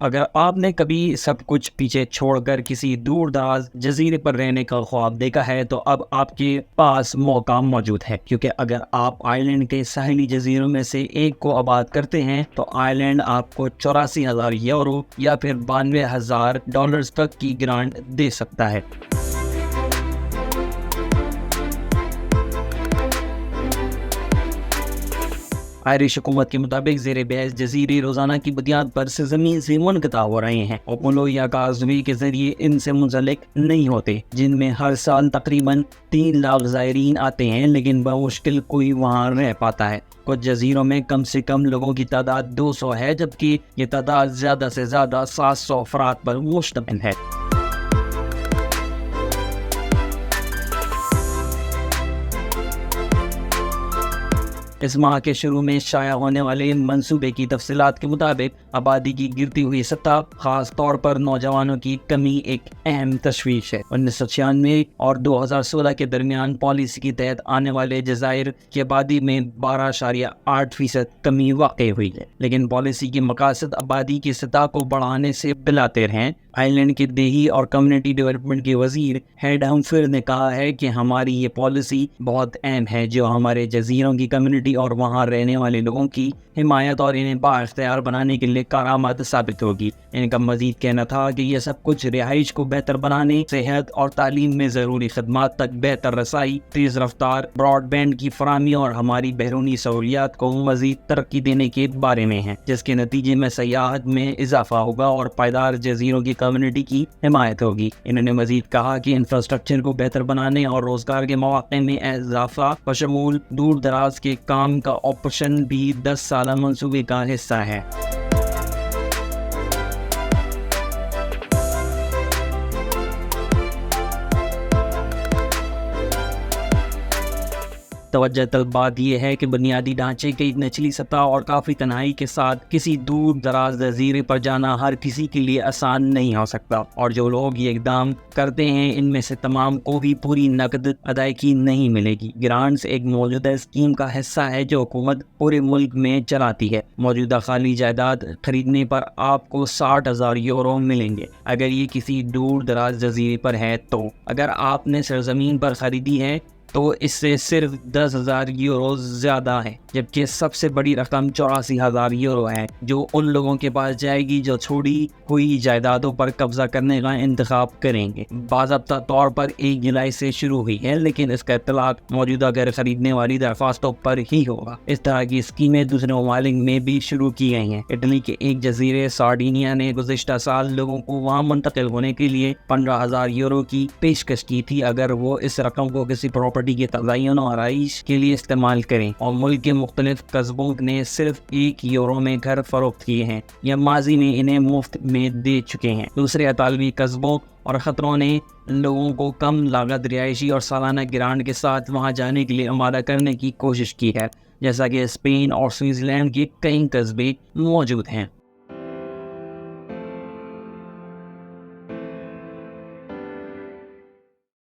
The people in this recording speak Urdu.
اگر آپ نے کبھی سب کچھ پیچھے چھوڑ کر کسی دور دراز جزیرے پر رہنے کا خواب دیکھا ہے تو اب آپ کے پاس موقع موجود ہے، کیونکہ اگر آپ آئی لینڈ کے ساحلی جزیروں میں سے ایک کو آباد کرتے ہیں تو آئی لینڈ آپ کو 84,000 یورو یا پھر $92,000 تک کی گرانٹ دے سکتا ہے۔ آئرش حکومت کے مطابق زیر بحث جزیرے روزانہ کی بنیاد پر زمین سے منقطع ہو رہے ہیں اور پلوں یا کازوے کے ذریعے ان سے منسلک نہیں ہوتے، جن میں ہر سال تقریباً 3 لاکھ زائرین آتے ہیں، لیکن بمشکل کوئی وہاں رہ پاتا ہے۔ کچھ جزیروں میں کم سے کم لوگوں کی تعداد 200 ہے، جبکہ یہ تعداد زیادہ سے زیادہ 700 افراد پر مشتمل ہے۔ اس ماہ کے شروع میں شائع ہونے والے منصوبے کی تفصیلات کے مطابق آبادی کی گرتی ہوئی سطح، خاص طور پر نوجوانوں کی کمی، ایک اہم تشویش ہے۔ 1996 اور 2016 کے درمیان پالیسی کے تحت آنے والے جزائر کی آبادی میں 12.8% کمی واقع ہوئی ہے، لیکن پالیسی کے مقاصد آبادی کی سطح کو بڑھانے سے بلاتر ہیں۔ آئی لینڈ کے دیہی اور کمیونٹی ڈیولپمنٹ کے وزیر ہیڈ ہمفر نے کہا ہے کہ ہماری یہ پالیسی بہت اہم ہے جو ہمارے جزیروں کی کمیونٹی اور وہاں رہنے والے لوگوں کی حمایت اور انہیں بااختیار بنانے کے لیے کارآمد ثابت ہوگی۔ ان کا مزید کہنا تھا کہ یہ سب کچھ رہائش کو بہتر بنانے، صحت اور تعلیم میں ضروری خدمات تک بہتر رسائی، تیز رفتار براڈ بینڈ کی فراہمی اور ہماری بیرونی سہولیات کو مزید ترقی دینے کے بارے میں ہے، جس کے نتیجے میں سیاحت میں اضافہ ہوگا اور پائیدار جزیروں کی کمیونٹی کی حمایت ہوگی۔ انہوں نے مزید کہا کہ انفراسٹرکچر کو بہتر بنانے اور روزگار کے مواقع میں اضافہ بشمول دور دراز کے کام کا آپشن بھی 10 سالہ منصوبے کا حصہ ہے۔ توجہ طلب بات یہ ہے کہ بنیادی ڈھانچے کی نچلی سطح اور کافی تنہائی کے ساتھ کسی دور دراز جزیرے پر جانا ہر کسی کے لیے آسان نہیں ہو سکتا، اور جو لوگ یہ اقدام کرتے ہیں ان میں سے تمام کو بھی پوری نقد ادائیگی نہیں ملے گی۔ گرانٹس ایک موجودہ اسکیم کا حصہ ہے جو حکومت پورے ملک میں چلاتی ہے۔ موجودہ خالی جائیداد خریدنے پر آپ کو 60,000 یورو ملیں گے اگر یہ کسی دور دراز جزیرے پر ہے تو۔ اگر آپ نے سرزمین پر خریدی ہے تو اس سے صرف 10,000 یورو زیادہ ہے، جبکہ سب سے بڑی رقم 84,000 یورو ہے جو ان لوگوں کے پاس جائے گی جو چھوڑی ہوئی جائیدادوں پر قبضہ کرنے کا انتخاب کریں گے۔ باضابطہ طور پر 1 جولائی سے شروع ہوئی ہے، لیکن اس کا اطلاق موجودہ غیر خریدنے والی درخواستوں پر ہی ہوگا۔ اس طرح کی اسکیمیں دوسرے ممالک میں بھی شروع کی گئی ہیں۔ اٹلی کے ایک جزیرے سارڈینیا نے گزشتہ سال لوگوں کو وہاں منتقل ہونے کے لیے 15,000 یورو کی پیشکش کی تھی اگر وہ اس رقم کو کسی پراپرٹی کے تزئین اور آرائش کے لیے استعمال کریں، اور ملک کے مختلف قصبوں نے صرف 1 یورو میں گھر فروخت کیے ہیں یا ماضی میں انہیں مفت میں دے چکے ہیں۔ دوسرے اطالوی قصبوں اور خطروں نے لوگوں کو کم لاگت رہائشی اور سالانہ گرانٹ کے ساتھ وہاں جانے کے لیے آمادہ کرنے کی کوشش کی ہے، جیسا کہ اسپین اور سوئٹزرلینڈ کے کئی قصبے موجود ہیں۔